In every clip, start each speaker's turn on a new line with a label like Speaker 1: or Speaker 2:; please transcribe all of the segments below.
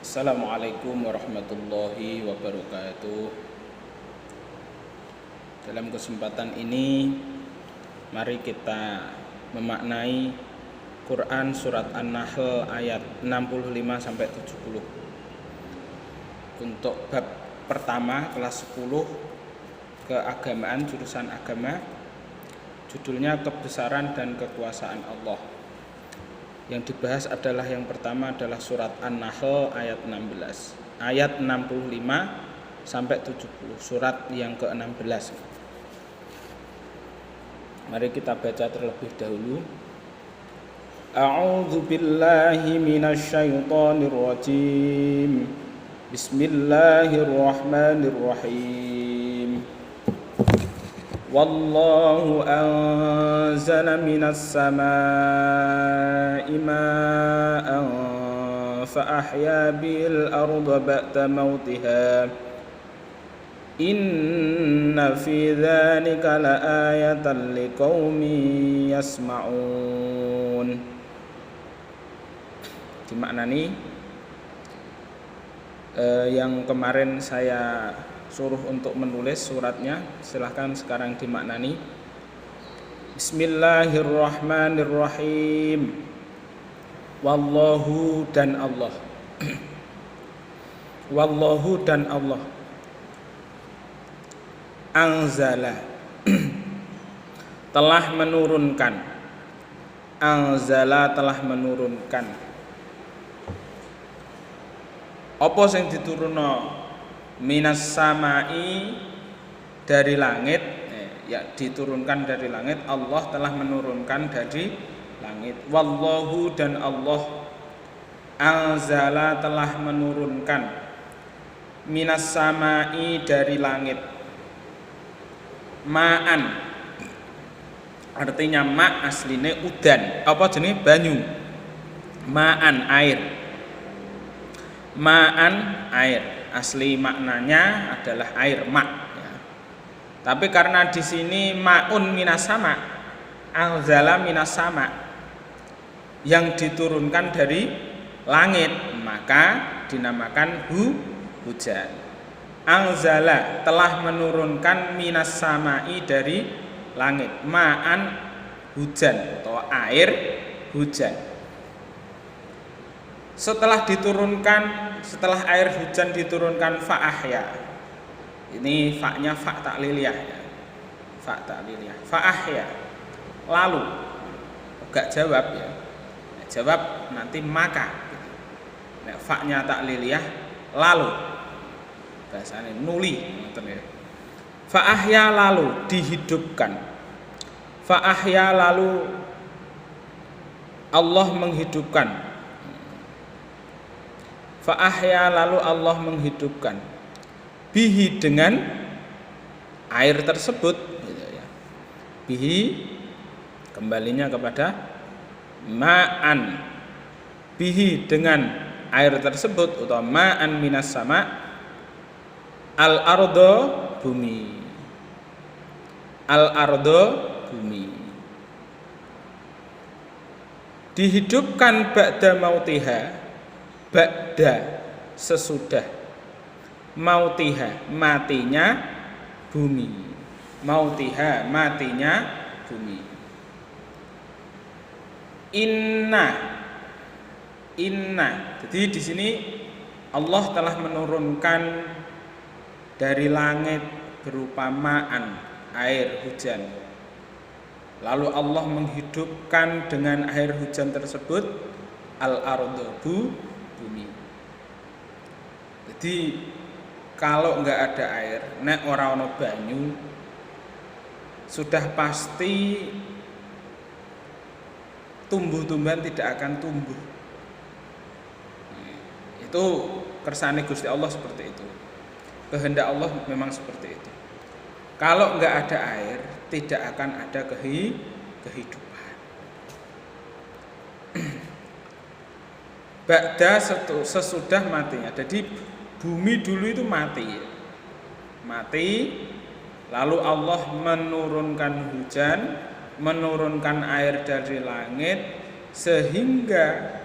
Speaker 1: Assalamualaikum warahmatullahi wabarakatuh. Dalam kesempatan ini mari kita memaknai Quran surat An-Nahl ayat 65 sampai 70. Untuk bab pertama kelas 10 keagamaan jurusan agama, judulnya kebesaran dan kekuasaan Allah. Yang dibahas adalah yang pertama adalah surat An-Nahl ayat 16, ayat 65 sampai 70, surat yang ke-16. Mari kita baca terlebih dahulu. A'udzu billahi minasyaitonir rajim. Bismillahirrahmanirrahim. Wallahu anzala minas samaa'i ma'an fa ahya bil arda ba'da mautiha. Inna fi dzalika laayatan liqaumin yasma'un. Dimaknani yang kemarin saya suruh untuk menulis suratnya, silahkan sekarang dimaknani. Bismillahirrahmanirrahim. Wallahu dan Allah. Wallahu dan Allah. Anzala telah menurunkan. Anzala telah menurunkan. Apa sing diturunno? Minas samai, dari langit, ya diturunkan dari langit. Allah telah menurunkan dari langit. Wallahu dan Allah. Anzala telah menurunkan. Minas samai, dari langit. Ma'an, artinya ma asline udan. Apa jenis? Banyu. Ma'an, air. Ma'an, air. Asli maknanya adalah air, ma. Ya. Tapi karena di sini ma'un minas sama, anzala minas sama, yang diturunkan dari langit, maka dinamakan hujan. Anzala telah menurunkan minas samai, dari langit, ma'an hujan atau air hujan. Setelah air hujan diturunkan, fa'ahya. Ini fa'nya fa' takliliyah ya. Fa' takliliyah. Fa'ahya. Lalu enggak jawab ya. Jawab nanti maka. Nah, fa'nya takliliyah, lalu. Bahasanya nuli. Fa'ahya, lalu dihidupkan. Fa'ahya, lalu Allah menghidupkan. Fa'ahya, lalu Allah menghidupkan. Bihi, dengan air tersebut, gitu ya. Bihi kembalinya kepada ma'an. Bihi, dengan air tersebut, atau ma'an minas sama, al-ardo, bumi. Al-ardo, bumi. Dihidupkan ba'da mautiha, ba'da, sesudah, mautiha, matinya bumi. Mautiha, matinya bumi. Inna. Jadi di sini Allah telah menurunkan dari langit berupa ma'an, air hujan. Lalu Allah menghidupkan dengan air hujan tersebut al-ardu, bumi. Jadi kalau enggak ada air, nek ora ono banyu, sudah pasti tumbuh-tumbuhan tidak akan tumbuh. Itu kersane Gusti Allah seperti itu. Kehendak Allah memang seperti itu. Kalau enggak ada air, tidak akan ada kehidupan. Ba'da, sesudah matinya. Jadi bumi dulu itu mati. Lalu Allah menurunkan hujan, menurunkan air dari langit, sehingga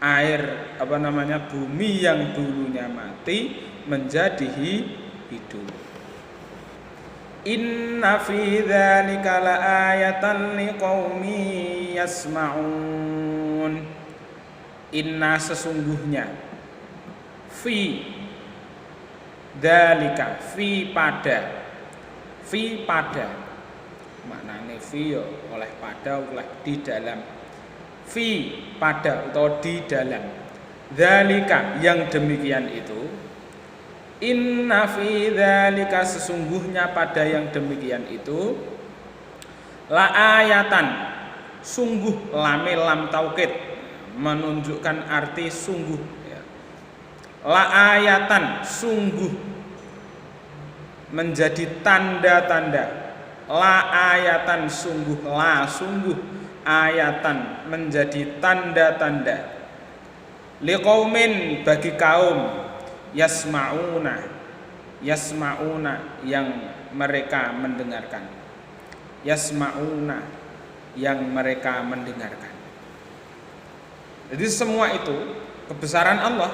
Speaker 1: air bumi yang dulunya mati menjadi hidup. Inna fi dzalika laayatan liqaumin yasma'un. Inna sesungguhnya, fi dzalika, fi pada maknane fi ya oleh pada oleh di dalam, fi pada atau di dalam, dzalika yang demikian itu, inna fi dzalika sesungguhnya pada yang demikian itu, la ayatan sungguh, lame lam taukid menunjukkan arti sungguh ya. La ayatan sungguh menjadi tanda-tanda, la ayatan sungguh, la sungguh, ayatan menjadi tanda-tanda, liqaumin bagi kaum, yasma'una yang mereka mendengarkan, yasma'una yang mereka mendengarkan. Jadi semua itu kebesaran Allah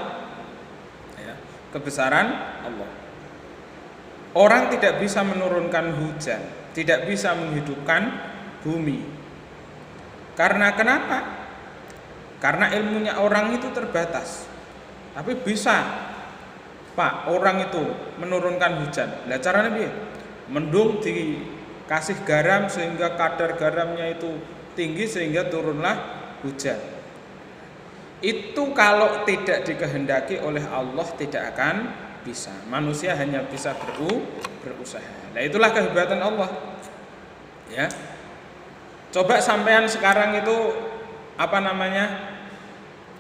Speaker 1: ya, kebesaran Allah. Orang tidak bisa menurunkan hujan, tidak bisa menghidupkan bumi. Karena kenapa? Karena ilmunya orang itu terbatas. Tapi bisa Pak, orang itu menurunkan hujan. Lah caranya piye? Mendung dikasih garam sehingga kadar garamnya itu tinggi sehingga turunlah hujan. Itu kalau tidak dikehendaki oleh Allah tidak akan bisa. Manusia hanya bisa berusaha. Nah, itulah kehebatan Allah. Ya. Coba sampean sekarang itu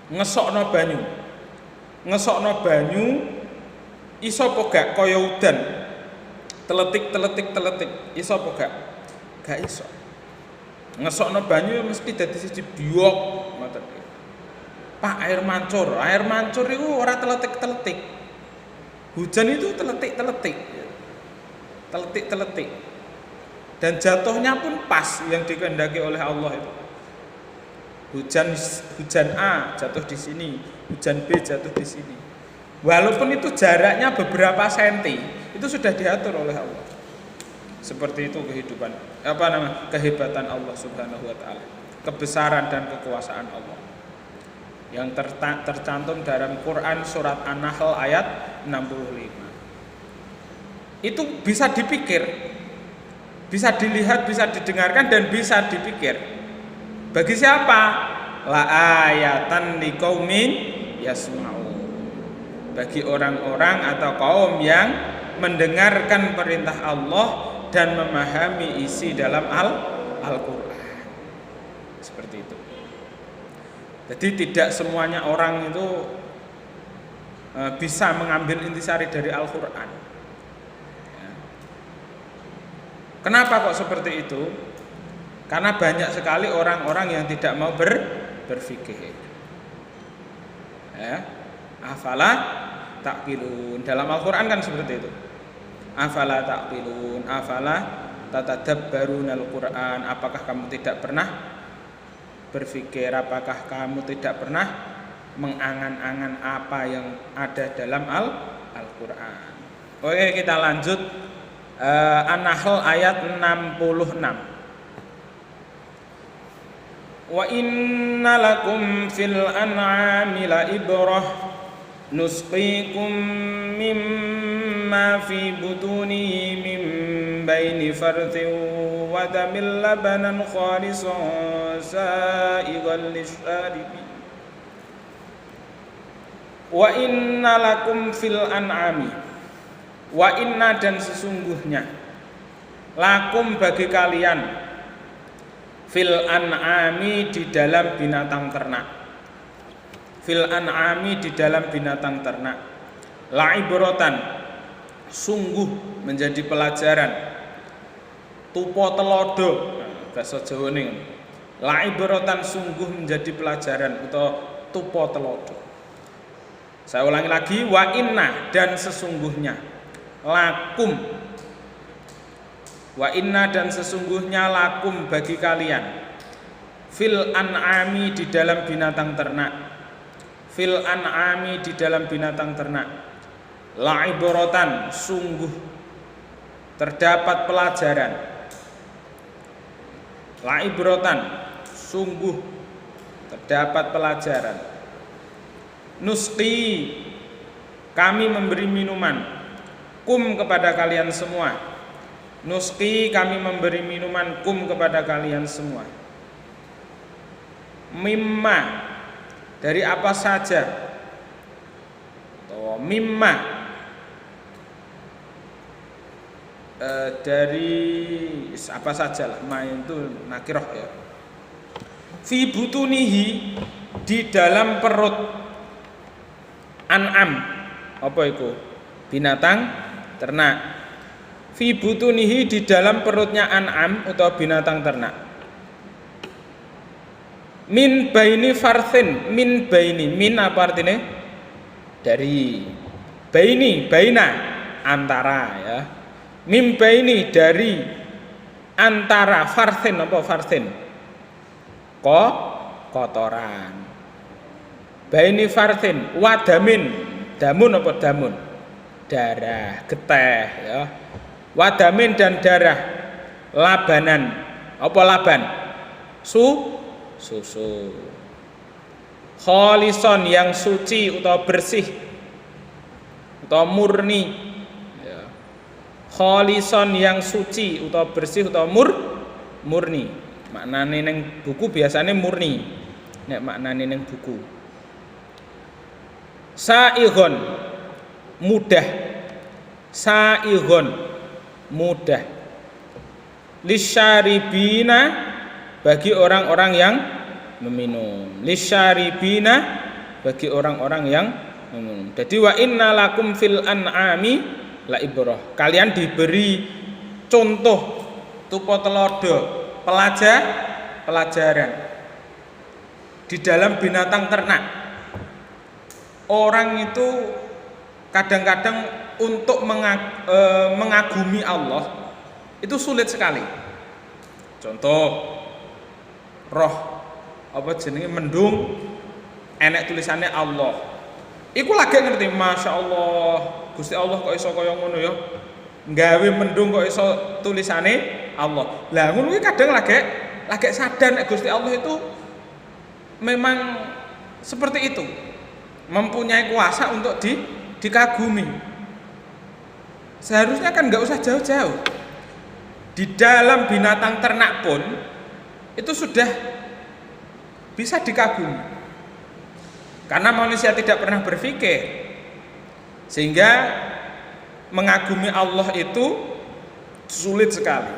Speaker 1: ngesokno banyu. Ngesokno banyu iso apa gak kaya udan. Teletik iso apa gak? Gak iso. Ngesokno banyu mesti dadi siji biok ngoten. Pak, air mancur itu ora teletik. Hujan itu teletik. Dan jatuhnya pun pas yang dikehendaki oleh Allah itu. Hujan A jatuh di sini, hujan B jatuh di sini. Walaupun itu jaraknya beberapa senti, itu sudah diatur oleh Allah. Seperti itu kehebatan Allah Subhanahu wa taala. Kebesaran dan kekuasaan Allah. Yang tercantum dalam Quran surat An-Nahl ayat 65. Itu bisa dipikir, bisa dilihat, bisa didengarkan dan bisa dipikir. Bagi siapa? La ayatan liqaumin yasma'un. Bagi orang-orang atau kaum yang mendengarkan perintah Allah dan memahami isi dalam Al-Qur'an. Seperti itu. Jadi tidak semuanya orang itu bisa mengambil intisari dari Al-Quran. Ya. Kenapa kok seperti itu? Karena banyak sekali orang-orang yang tidak mau berfikir. Ya. Afala ta'qilun. Dalam Al-Quran kan seperti itu. Afala ta'qilun, afala tatadabbarunal Quran. Apakah kamu tidak pernah berpikir, apakah kamu tidak pernah mengangan-angan apa yang ada dalam Al-Quran. Oke, kita lanjut An-Nahl ayat 66. Wa inna lakum fil an'ami la ibrah nusqikum mimma fi butunihi min baini farthin wa damil labanan khalisan sa'igan lisyaribin. Wa inna lakum fil an'ami, wa inna dan sesungguhnya, lakum bagi kalian, fil an'ami di dalam binatang ternak, fil an'ami di dalam binatang ternak, la'ibratan sungguh menjadi pelajaran, tupo telodo bahasa Jawa ning, la'ibratan sungguh menjadi pelajaran atau tupo telodo. Saya ulangi lagi, wa inna dan sesungguhnya, lakum, wa inna dan sesungguhnya lakum bagi kalian, fil an'ami di dalam binatang ternak, fil an'ami di dalam binatang ternak, la'ibratan sungguh terdapat pelajaran, la'ibratan sungguh terdapat pelajaran, nusqi kami memberi minuman, kum kepada kalian semua, nusqi kami memberi minuman, kum kepada kalian semua, mimma dari apa saja, atau mimma dari apa saja lah, ma itu nakirah ya, fi butunihi di dalam perut an'am, apa itu binatang ternak, fi butunihi di dalam perutnya an'am atau binatang ternak, min baini farthin, min baini, min apa artinya dari, baini baina antara ya, min baini dari antara, farthin apa farthin kotoran, baini farthin wadamin, damun apa damun darah, geteh ya, wadamin dan darah, labanan apa laban susu, kholison yang suci atau bersih atau murni ya. Kholison yang suci atau bersih atau murni, maknane neng buku biasanya murni, nek maknane neng buku. Sa'ighon mudah, sa'ighon mudah, lisyaribina bagi orang-orang yang meminum, lisyaribina bagi orang-orang yang meminum. Jadi wa inna lakum fil an'ami la ibrah, kalian diberi contoh tupo telodo pelajaran di dalam binatang ternak. Orang itu kadang-kadang untuk mengagumi Allah itu sulit sekali. Contoh roh apa jenenge mendung enek tulisannya Allah, iku lagi ngerti, masya Allah Gusti Allah kok iso kaya ngono ya, nggawe mendung kok iso tulisannya Allah. Lah ngono iki kadang lagi sadar nek Gusti Allah itu memang seperti itu, mempunyai kuasa untuk dikagumi. Seharusnya kan nggak usah jauh-jauh, di dalam binatang ternak pun itu sudah bisa dikagumi, karena manusia tidak pernah berpikir, sehingga mengagumi Allah itu sulit sekali.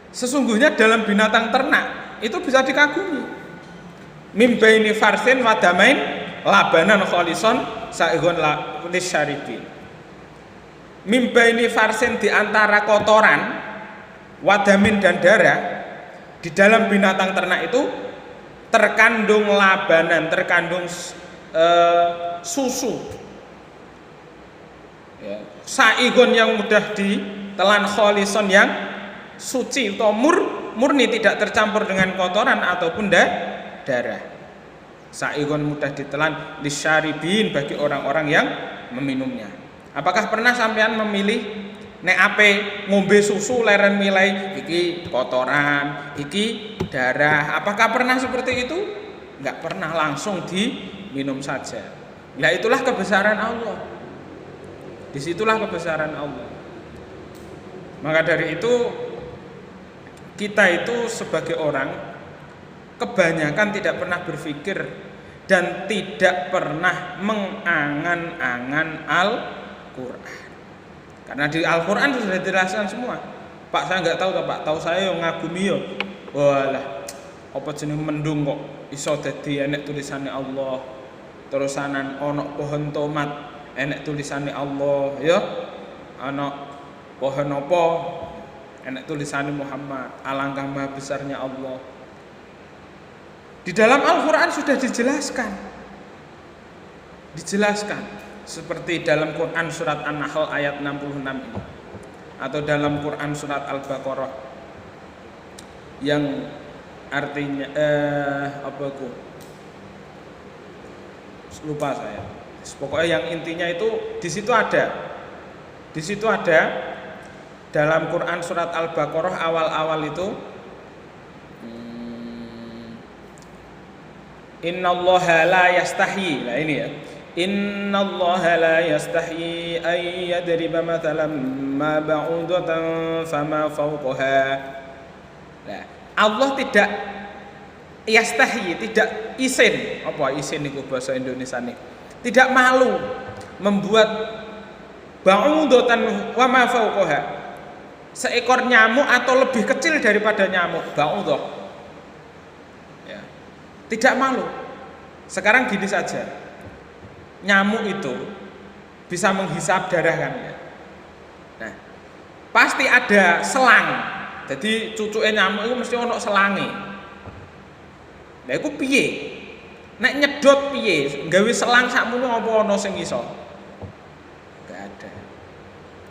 Speaker 1: Sesungguhnya dalam binatang ternak itu bisa dikagumi, mimbaini farsin wadamain labanan kholison sa'ighon lisyaribin, mimbaini farsin di antara kotoran, wadamin dan darah, di dalam binatang ternak itu terkandung labanan, terkandung susu ya. Sa'ighon yang mudah ditelan, kholison yang suci atau murni, tidak tercampur dengan kotoran ataupun darah. Sa'ighon mudah ditelan, lisyaribin bagi orang-orang yang meminumnya. Apakah pernah sampean memilih nek ape ngombe susu leren milai iki kotoran, iki darah? Apakah pernah seperti itu? Enggak pernah, langsung diminum saja. Nah itulah kebesaran Allah. Disitulah kebesaran Allah. Maka dari itu kita itu sebagai orang kebanyakan tidak pernah berpikir dan tidak pernah mengangan-angan Al-Quran. Karena di Al-Quran sudah dijelaskan semua. Pak saya nggak tahu Pak, tahu saya yang ngagumi yo. Walah, apa jeneng mendung kok iso dadi enek tulisannya Allah. Terusanan ono pohon tomat enek tulisannya Allah, ya. Ono pohon apa enek tulisannya Muhammad. Alangkah maha besarnya Allah. Di dalam Al-Quran sudah dijelaskan. Seperti dalam Quran surat An-Nahl ayat 66 ini, atau dalam Quran surat Al-Baqarah yang artinya lupa saya. Pokoknya yang intinya itu di situ ada. Di situ ada dalam Quran surat Al-Baqarah awal-awal itu Innallaha la yastahyi. Nah ini ya. Innallaha la yastahyi ay yadriba mathalan ma ba'udatan fama fawqaha. Nah, Allah tidak yastahyi, tidak isin. Apa isin niku bahasa Indonesia nih? Tidak malu membuat ba'udatan wa ma fawqaha. Seekor nyamuk atau lebih kecil daripada nyamuk, ba'udah. Ya. Tidak malu. Sekarang gini saja. Nyamuk itu bisa menghisap darah kan ya. Nah, pasti ada selang. Jadi cucuke nyamuk itu mesti ono selange. Lah iku piye? Nek nyedot piye? Gawe selang sakmono apa ono sing iso?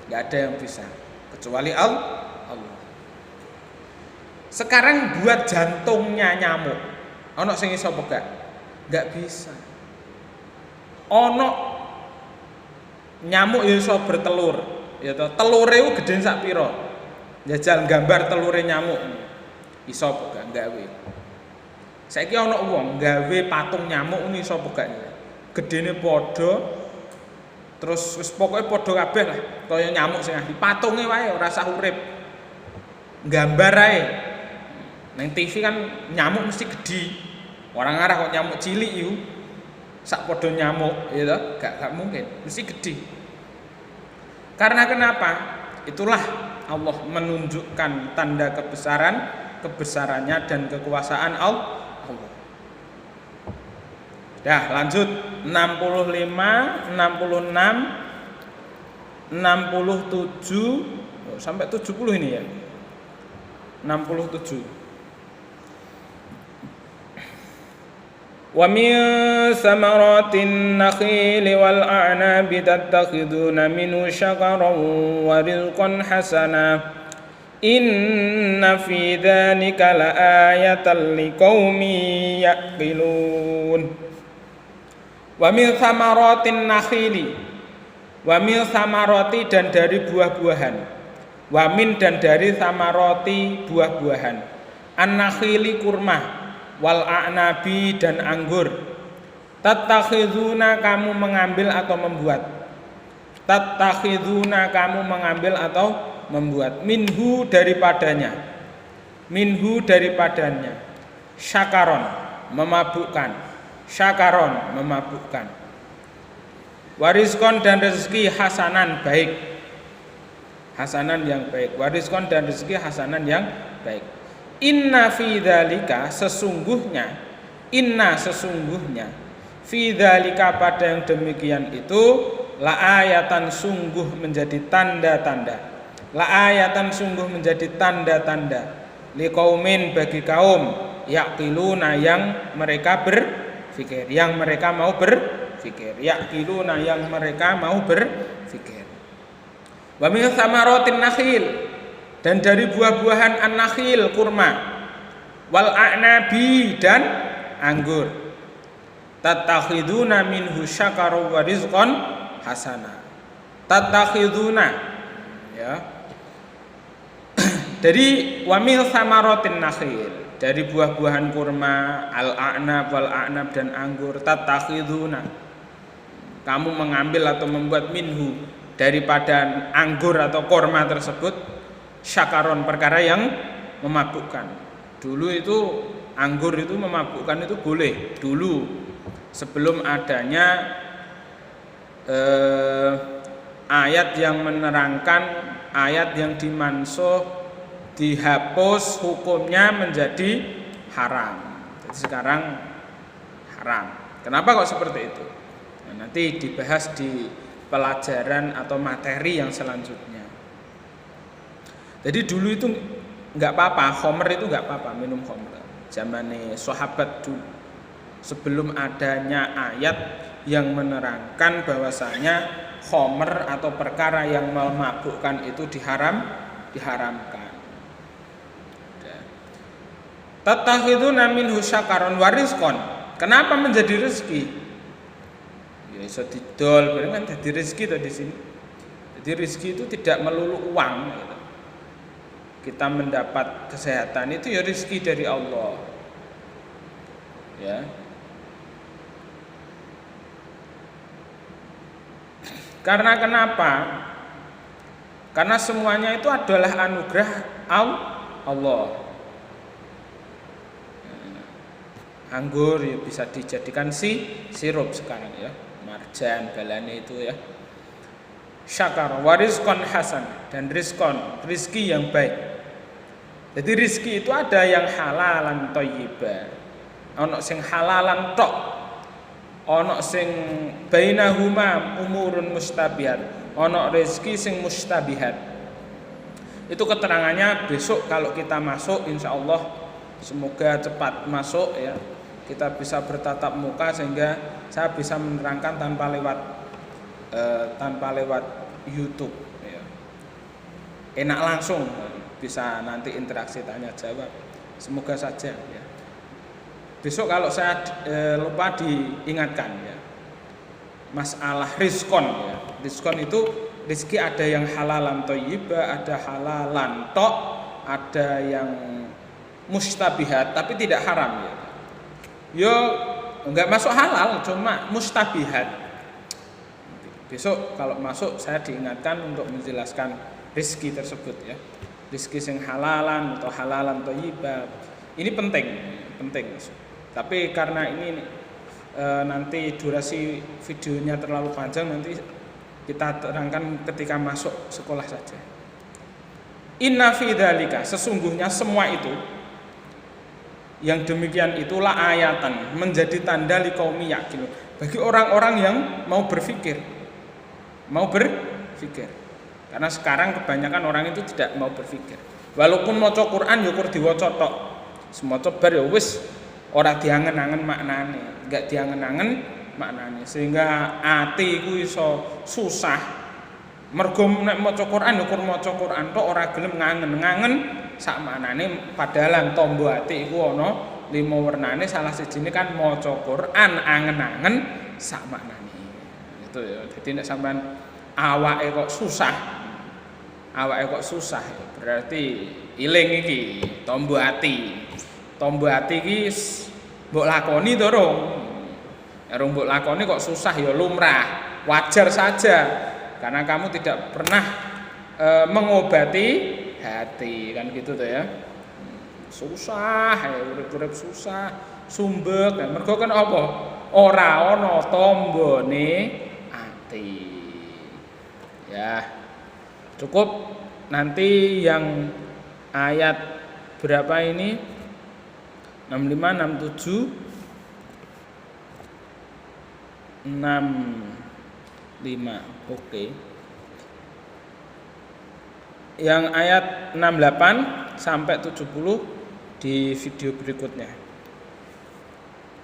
Speaker 1: Enggak ada yang bisa kecuali Allah. Sekarang buat jantungnya nyamuk. Ono sing iso apa gak? Enggak bisa. Ono nyamuk yang iso bertelur, ya toh. Telure ku gedhe sak pira? Jajal gambar telure nyamuk. Iso apa gak gawe? Saiki ono wong gawe patung nyamuk ini iso apa gak? Gedene padha. Terus wis pokoke padha kabeh lah, kaya nyamuk sing asli. Patunge wae ora usah urip. Gambar ae. Nang TV kan nyamuk mesti gedhi. Orang ngarah kok nyamuk cilik iku. Sak padha nyamuk, ya toh? Gak mungkin, mesti gedhi. Karena kenapa? Itulah Allah menunjukkan tanda kebesarannya dan kekuasaan Allah. Dah lanjut 65, 66, 67 sampai 70 ini ya. 67. Wa min samaratin nakhili wal a'nabi tattakhiduna minhu syakaran wa rizqan hasana. Inna fi dzalika laayatan liqaumin yaqilun. Wa min samaratin nakhili, wa min samarati dan dari buah-buahan, wa min dan dari samarati buah-buahan, an-nakhili kurma, wal a'nabi dan anggur. Tattakhizuna kamu mengambil atau membuat, tattakhizuna kamu mengambil atau membuat, minhu daripadanya, syakaron memabukkan, syakaron memabukkan, wariskon dan rezeki hasanan baik, hasanan yang baik, wariskon dan rezeki hasanan yang baik. Inna fi dzalika sesungguhnya, inna sesungguhnya, fi dzalika pada yang demikian itu, la ayatan sungguh menjadi tanda-tanda, la ayatan sungguh menjadi tanda-tanda, liqaumin bagi kaum, yaqiluna yang mereka berfikir, yang mereka mau berfikir, yaqiluna yang mereka mau berfikir. Wa min thamaratin nakhil dan dari buah-buahan an-nakhil kurma, wal a'nabi dan anggur. Tattakhiduna minhu syakaran wa rizqan hasana. Tattakhiduna ya. Dari wa min thamaratin nakhil, dari buah-buahan kurma, al-a'nab wal a'nab dan anggur, tattakhiduna kamu mengambil atau membuat minhu daripada anggur atau kurma tersebut, syakaron perkara yang memabukkan. Dulu itu anggur itu memabukkan itu boleh dulu sebelum adanya ayat yang menerangkan, ayat yang dimansuh, dihapus hukumnya menjadi haram. Jadi sekarang haram. Kenapa kok seperti itu? Nah, nanti dibahas di pelajaran atau materi yang selanjutnya. Jadi dulu itu nggak apa-apa, khamr itu nggak apa-apa, minum khamr. Zamane sahabat dulu, sebelum adanya ayat yang menerangkan bahwasanya khamr atau perkara yang memabukkan itu diharamkan. Tattakhiduna minhu syakaron wa rizqan. Kenapa menjadi rezeki? Iso didol, bareng kan jadi rezeki to di sini. Jadi rezeki itu tidak melulu uang gitu. Kita mendapat kesehatan itu ya rezeki dari Allah. Ya. Karena kenapa? Karena semuanya itu adalah anugerah Allah. Anggur ya bisa dijadikan sirup sekarang ya. Marjan, balane itu ya. Syakar warizqan hasan dan rizki yang baik. Jadi rizki itu ada yang halalan thayyiba. Ono sing halalan tok. Ono sing bainahuma umurun mustabihat. Ono rizki sing mustabihat. Itu keterangannya besok kalau kita masuk insyaallah semoga cepat masuk ya. Kita bisa bertatap muka sehingga saya bisa menerangkan tanpa lewat YouTube ya. Enak langsung bisa nanti interaksi tanya jawab. Semoga saja ya. Besok kalau saya lupa diingatkan ya. Masalah rizkon ya. Rizkon itu rizki ada yang halalan thayyibah, ada halalan tok, ada yang mustabihat tapi tidak haram ya. Yo enggak masuk halal, cuma mustabihat. Besok kalau masuk saya diingatkan untuk menjelaskan rizki tersebut ya. Rizki sing halalan atau halalan thayyibah. Ini penting. Tapi karena ini nanti durasi videonya terlalu panjang, nanti kita terangkan ketika masuk sekolah saja. Inna fi dzalika, sesungguhnya semua itu yang demikian itulah ayatan, menjadi tanda liqaumi yaqilun, bagi orang-orang yang mau berpikir. Karena sekarang kebanyakan orang itu tidak mau berpikir. Walaupun maca Quran ya kur diwaca tok. Semaca bar ya wis ora diangen-angen maknane, enggak diangen-angen maknane. Sehingga ati iku iso susah. Mergo nek maca Quran ya kur maca Quran tok ora gelem ngangen-ngangen sak maknane, padahal tombo ati iku ana 5 wernane, salah sijine kan maca Quran angen-angen sak maknane. Itu ya. Dadi nek sampean awake kok susah berarti iling iki tombo ati. Tombo ati iki mbok lakoni to rong. Ya rong mbok lakoni kok susah ya lumrah, wajar saja karena kamu tidak pernah mengobati hati kan gitu tuh ya. Susah ya urip-urip susah, sumbek kan mergo kan apa? Ora ana tombone ati. Ya. Cukup nanti yang ayat berapa ini? 65, 67, 65. Oke. Yang ayat 68 sampai 70 di video berikutnya.